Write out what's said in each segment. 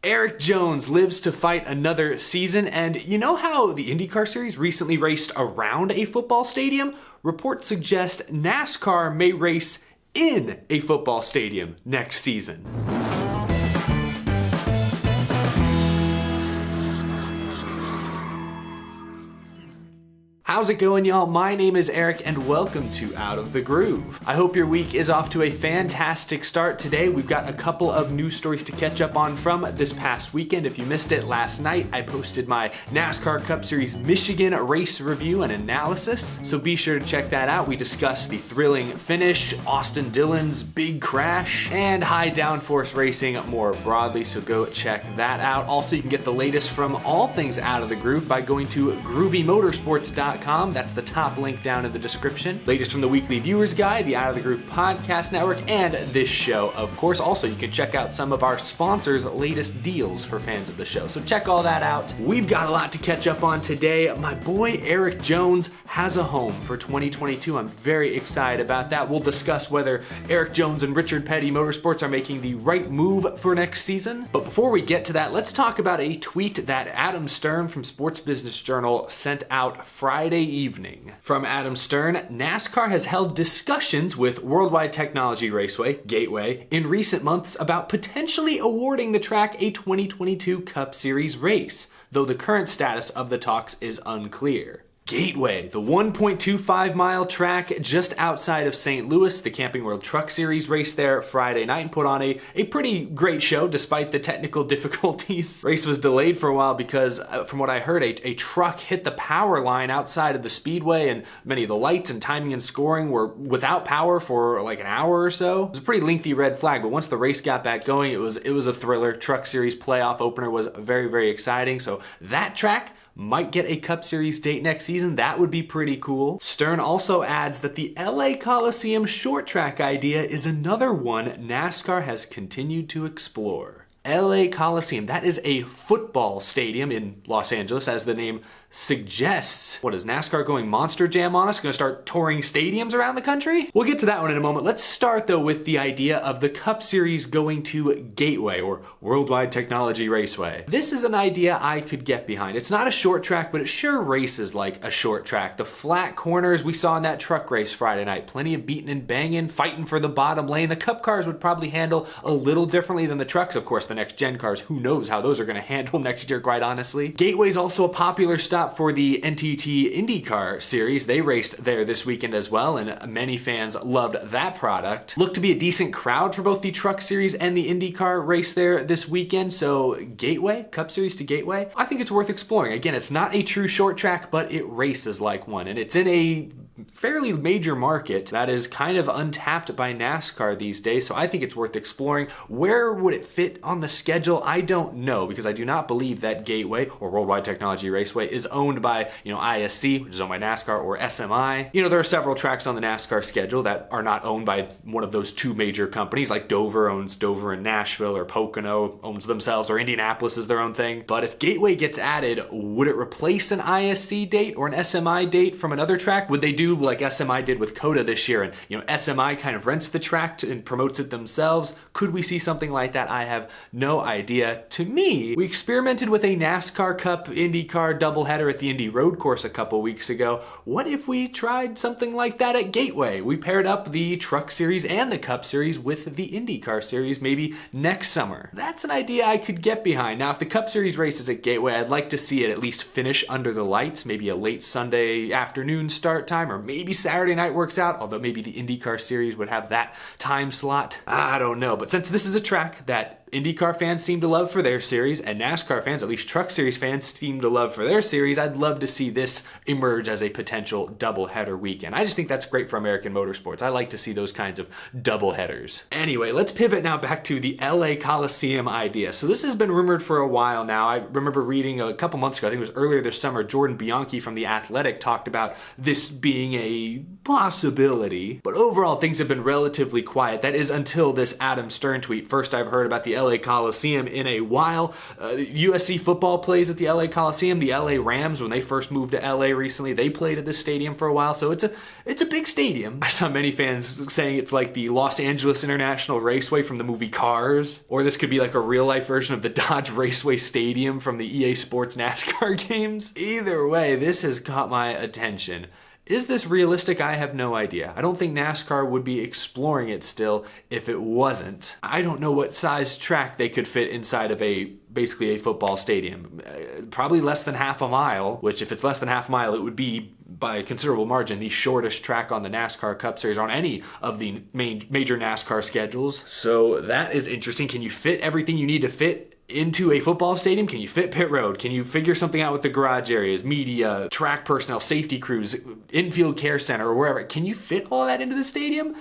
Erik Jones lives to fight another season, and you know how the IndyCar series recently raced around a football stadium? Reports suggest NASCAR may race in a football stadium next season. How's it going, y'all? My name is Erik and welcome to Out of the Groove. I hope your week is off to a fantastic start. Today we've got a couple of news stories to catch up on from this past weekend. If you missed it last night, I posted my NASCAR Cup Series Michigan race review and analysis, so be sure to check that out. We discussed the thrilling finish, Austin Dillon's big crash, and high downforce racing more broadly, so go check that out. Also, you can get the latest from all things Out of the Groove by going to groovymotorsports.com. That's the top link down in the description. Latest from the Weekly Viewers Guide, the Out of the Groove Podcast Network, and this show, of course. Also, you can check out some of our sponsors' latest deals for fans of the show. So check all that out. We've got a lot to catch up on today. My boy Erik Jones has a home for 2022. I'm very excited about that. We'll discuss whether Erik Jones and Richard Petty Motorsports are making the right move for next season. But before we get to that, let's talk about a tweet that Adam Stern from Sports Business Journal sent out Friday evening. From Adam Stern, NASCAR has held discussions with Worldwide Technology Raceway, Gateway, in recent months about potentially awarding the track a 2022 Cup Series race, though the current status of the talks is unclear. Gateway, the 1.25 mile track just outside of St. Louis. The Camping World Truck Series raced there Friday night and put on a pretty great show despite the technical difficulties. Race was delayed for a while because, from what I heard, a truck hit the power line outside of the speedway, and many of the lights and timing and scoring were without power for like an hour or so. It was a pretty lengthy red flag, but once the race got back going, it was a thriller. Truck Series playoff opener was very, very exciting. So that track might get a Cup Series date next season. That would be pretty cool. Stern also adds that the LA Coliseum short track idea is another one NASCAR has continued to explore. LA Coliseum, that is a football stadium in Los Angeles, as the name suggests. What is NASCAR going Monster Jam on us? Going to start touring stadiums around the country? We'll get to that one in a moment. Let's start though with the idea of the Cup Series going to Gateway, or Worldwide Technology Raceway. This is an idea I could get behind. It's not a short track, but it sure races like a short track. The flat corners we saw in that truck race Friday night, plenty of beating and banging, fighting for the bottom lane. The Cup cars would probably handle a little differently than the trucks. Of course, the next gen cars, who knows how those are going to handle next year, quite honestly. Gateway's also a popular stop for the NTT IndyCar series. They raced there this weekend as well, and many fans loved that product. Looked to be a decent crowd for both the Truck Series and the IndyCar race there this weekend, so Gateway, Cup Series to Gateway, I think it's worth exploring. Again, it's not a true short track, but it races like one, and it's in a fairly major market that is kind of untapped by NASCAR these days, so I think it's worth exploring. Where would it fit on the schedule? I don't know, because I do not believe that Gateway, or Worldwide Technology Raceway, is owned by, ISC, which is owned by NASCAR, or SMI. There are several tracks on the NASCAR schedule that are not owned by one of those two major companies, like Dover owns Dover and Nashville, or Pocono owns themselves, or Indianapolis is their own thing. But if Gateway gets added, would it replace an ISC date or an SMI date from another track? Would they do like SMI did with COTA this year, and SMI kind of rents the track and promotes it themselves? Could we see something like that? I have no idea. To me, we experimented with a NASCAR Cup IndyCar doubleheader at the Indy Road Course a couple weeks ago. What if we tried something like that at Gateway? We paired up the Truck Series and the Cup Series with the IndyCar Series maybe next summer. That's an idea I could get behind. Now, if the Cup Series races at Gateway, I'd like to see it at least finish under the lights, maybe a late Sunday afternoon start time, or maybe Saturday night works out, although maybe the IndyCar Series would have that time slot. I don't know, but since this is a track that IndyCar fans seem to love for their series, and NASCAR fans, at least Truck Series fans, seem to love for their series, I'd love to see this emerge as a potential doubleheader weekend. I just think that's great for American motorsports. I like to see those kinds of doubleheaders. Anyway, let's pivot now back to the LA Coliseum idea. So this has been rumored for a while now. I remember reading a couple months ago, I think it was earlier this summer, Jordan Bianchi from The Athletic talked about this being a possibility, but overall things have been relatively quiet. That is until this Adam Stern tweet. First I've heard about the LA Coliseum in a while. USC football plays at the LA Coliseum. The LA Rams, when they first moved to LA recently, they played at this stadium for a while. So it's a big stadium. I saw many fans saying it's like the Los Angeles International Raceway from the movie Cars, or this could be like a real life version of the Dodge Raceway Stadium from the EA Sports NASCAR games. Either way, this has caught my attention. Is this realistic? I have no idea. I don't think NASCAR would be exploring it still if it wasn't. I don't know what size track they could fit inside of basically a football stadium. Probably less than half a mile, which if it's less than half a mile, it would be by a considerable margin the shortest track on the NASCAR Cup Series, on any of the major NASCAR schedules. So that is interesting. Can you fit everything you need to fit into a football stadium? Can you fit pit road? Can you figure something out with the garage areas, media, track personnel, safety crews, infield care center, or wherever? Can you fit all that into the stadium?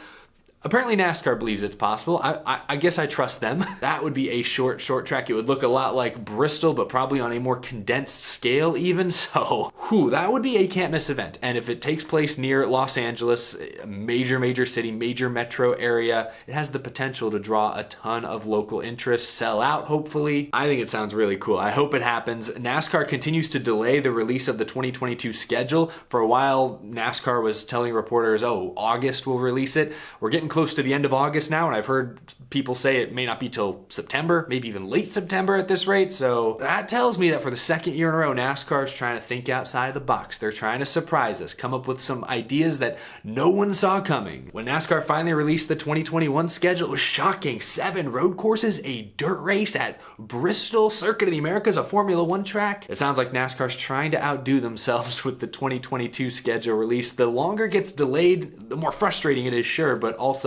Apparently NASCAR believes it's possible. I guess I trust them. That would be a short track. It would look a lot like Bristol, but probably on a more condensed scale even. So, that would be a can't miss event. And if it takes place near Los Angeles, a major city, major metro area, it has the potential to draw a ton of local interest, sell out, hopefully. I think it sounds really cool. I hope it happens. NASCAR continues to delay the release of the 2022 schedule. For a while, NASCAR was telling reporters, August will release it. We're getting close to the end of August now, and I've heard people say it may not be till September, maybe even late September at this rate. So that tells me that for the second year in a row, NASCAR is trying to think outside the box. They're trying to surprise us, come up with some ideas that no one saw coming. When NASCAR finally released the 2021 schedule, it was shocking. 7 road courses, a dirt race at Bristol, Circuit of the Americas, a Formula One track. It sounds like NASCAR's trying to outdo themselves with the 2022 schedule release. The longer it gets delayed, the more frustrating it is, sure, but also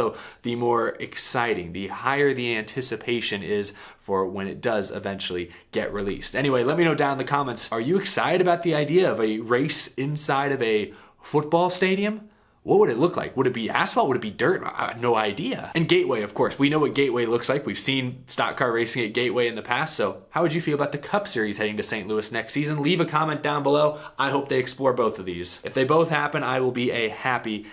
the more exciting, the higher the anticipation is for when it does eventually get released. Anyway, let me know down in the comments, are you excited about the idea of a race inside of a football stadium? What would it look like? Would it be asphalt? Would it be dirt? I have no idea. And Gateway, of course. We know what Gateway looks like. We've seen stock car racing at Gateway in the past. So how would you feel about the Cup Series heading to St. Louis next season? Leave a comment down below. I hope they explore both of these. If they both happen, I will be a happy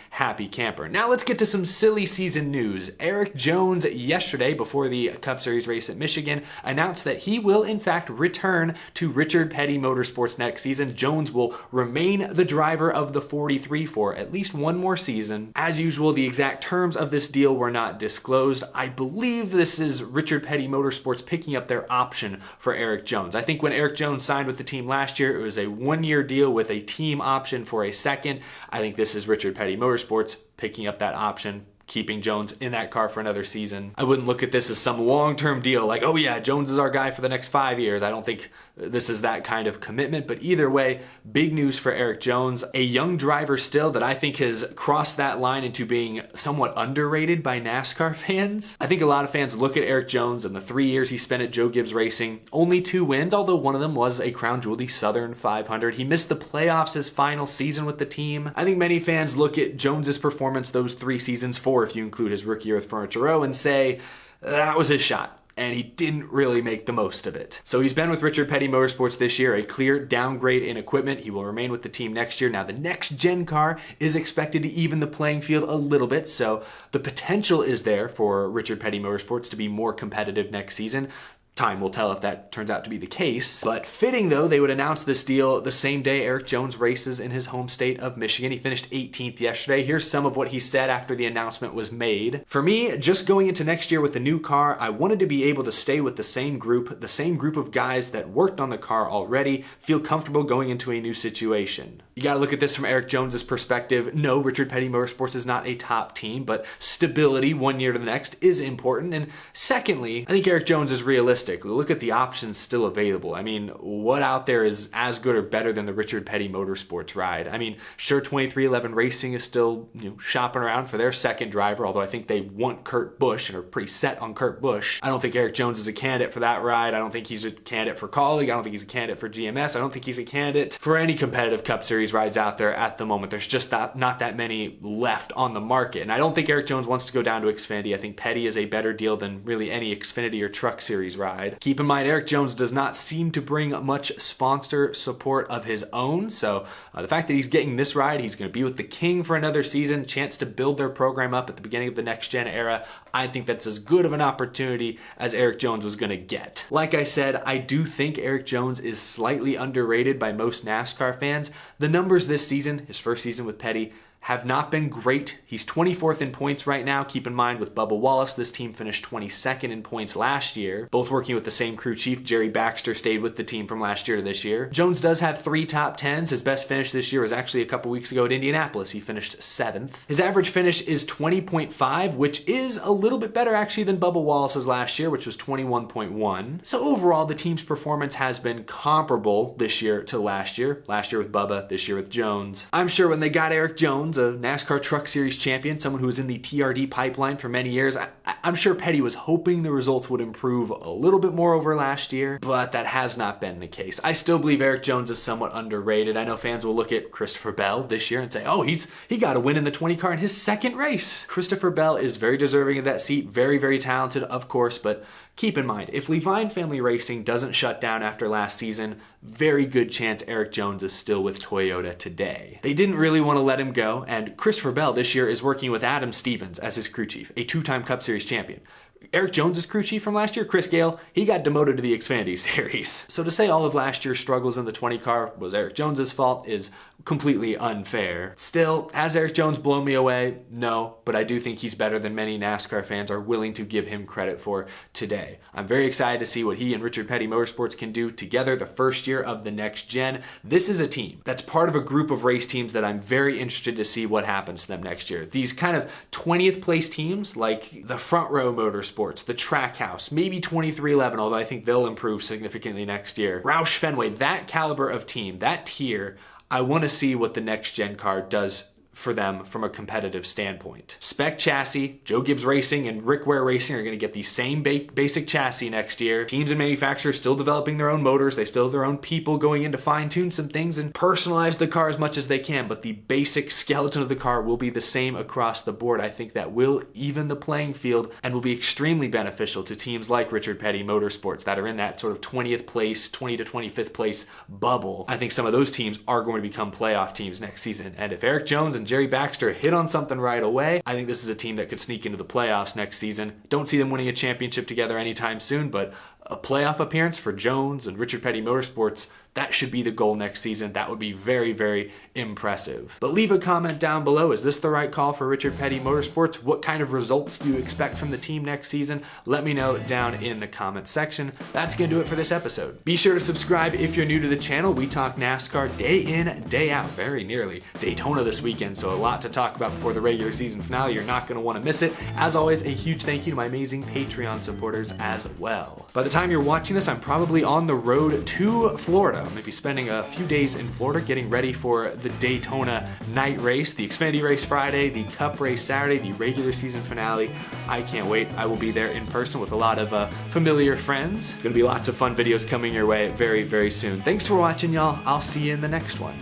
camper. Now let's get to some silly season news. Erik Jones yesterday, before the Cup Series race at Michigan, announced that he will in fact return to Richard Petty Motorsports next season. Jones will remain the driver of the 43 for at least one more season. As usual, the exact terms of this deal were not disclosed. I believe this is Richard Petty Motorsports picking up their option for Erik Jones. I think when Erik Jones signed with the team last year, it was a 1-year deal with a team option for a second. I think this is Richard Petty Motorsports picking up that option, keeping Jones in that car for another season. I wouldn't look at this as some long-term deal like, oh yeah, Jones is our guy for the next 5 years. I don't think this is that kind of commitment, but either way, big news for Erik Jones, a young driver still that I think has crossed that line into being somewhat underrated by NASCAR fans. I think a lot of fans look at Erik Jones and the 3 years he spent at Joe Gibbs Racing, only 2 wins, although one of them was a Crown Jewel, the Southern 500. He missed the playoffs his final season with the team. I think many fans look at Jones's performance those 3 seasons, 4 if you include his rookie year with Furniture Row, and say that was his shot. And he didn't really make the most of it. So he's been with Richard Petty Motorsports this year, a clear downgrade in equipment. He will remain with the team next year. Now, the next gen car is expected to even the playing field a little bit, so the potential is there for Richard Petty Motorsports to be more competitive next season. Time will tell if that turns out to be the case. But fitting though, they would announce this deal the same day Erik Jones races in his home state of Michigan. He finished 18th yesterday. Here's some of what he said after the announcement was made. For me, just going into next year with the new car, I wanted to be able to stay with the same group of guys that worked on the car already, feel comfortable going into a new situation. You gotta look at this from Erik Jones's perspective. No, Richard Petty Motorsports is not a top team, but stability 1 year to the next is important. And secondly, I think Erik Jones is realistic. Look at the options still available. I mean, what out there is as good or better than the Richard Petty Motorsports ride? I mean, sure, 2311 Racing is still shopping around for their second driver, although I think they want Kurt Busch and are pretty set on Kurt Busch. I don't think Erik Jones is a candidate for that ride. I don't think he's a candidate for Colleague. I don't think he's a candidate for GMS. I don't think he's a candidate for any competitive Cup Series rides out there at the moment. There's just not that many left on the market. And I don't think Erik Jones wants to go down to Xfinity. I think Petty is a better deal than really any Xfinity or Truck Series ride. ride. Keep in mind, Erik Jones does not seem to bring much sponsor support of his own, so the fact that he's getting this ride, he's going to be with the King for another season, chance to build their program up at the beginning of the next gen era. I think that's as good of an opportunity as Erik Jones was going to get. Like I said, I do think Erik Jones is slightly underrated by most NASCAR fans. The numbers this season, his first season with Petty, have not been great. He's 24th in points right now. Keep in mind, with Bubba Wallace, this team finished 22nd in points last year. Both working with the same crew chief. Jerry Baxter stayed with the team from last year to this year. Jones does have 3 top 10s. His best finish this year was actually a couple weeks ago at Indianapolis. He finished 7th. His average finish is 20.5, which is a little bit better actually than Bubba Wallace's last year, which was 21.1. So overall, the team's performance has been comparable this year to last year. Last year with Bubba, this year with Jones. I'm sure when they got Erik Jones, a NASCAR Truck Series champion, someone who was in the TRD pipeline for many years, I'm sure Petty was hoping the results would improve a little bit more over last year, but that has not been the case. I still believe Erik Jones is somewhat underrated. I know fans will look at Christopher Bell this year and say, oh, he got a win in the 20 car in his second race. Christopher Bell is very deserving of that seat, very, very talented, of course, but keep in mind, if Levine Family Racing doesn't shut down after last season, very good chance Erik Jones is still with Toyota today. They didn't really want to let him go, and Christopher Bell this year is working with Adam Stevens as his crew chief, a 2-time Cup Series champion. Erik Jones' crew chief from last year, Chris Gale, he got demoted to the Xfinity Series. So to say all of last year's struggles in the 20 car was Erik Jones' fault is completely unfair. Still, has Erik Jones blown me away? No, but I do think he's better than many NASCAR fans are willing to give him credit for today. I'm very excited to see what he and Richard Petty Motorsports can do together the first year of the next gen. This is a team that's part of a group of race teams that I'm very interested to see what happens to them next year. These kind of 20th place teams like the Front Row Motorsports, the Trackhouse, maybe 2311, although I think they'll improve significantly next year. Roush Fenway, that caliber of team, that tier, I want to see what the next gen car does for them from a competitive standpoint. Spec chassis, Joe Gibbs Racing and Rick Ware Racing are going to get the same basic chassis next year. Teams and manufacturers still developing their own motors. They still have their own people going in to fine tune some things and personalize the car as much as they can, but the basic skeleton of the car will be the same across the board. I think that will even the playing field and will be extremely beneficial to teams like Richard Petty Motorsports that are in that sort of 20th place, 20 to 25th place bubble. I think some of those teams are going to become playoff teams next season. And if Erik Jones and Jerry Baxter hit on something right away, I think this is a team that could sneak into the playoffs next season. Don't see them winning a championship together anytime soon, but a playoff appearance for Jones and Richard Petty Motorsports, that should be the goal next season. That would be very, very impressive. But leave a comment down below. Is this the right call for Richard Petty Motorsports? What kind of results do you expect from the team next season? Let me know down in the comment section. That's going to do it for this episode. Be sure to subscribe if you're new to the channel. We talk NASCAR day in, day out, very nearly. Daytona this weekend, so a lot to talk about before the regular season finale. You're not going to want to miss it. As always, a huge thank you to my amazing Patreon supporters as well. By the time you're watching this, I'm probably on the road to Florida. I'm going to be spending a few days in Florida getting ready for the Daytona night race, the Xfinity race Friday, the Cup race Saturday, the regular season finale. I can't wait. I will be there in person with a lot of familiar friends. Going to be lots of fun videos coming your way very, very soon. Thanks for watching, y'all. I'll see you in the next one.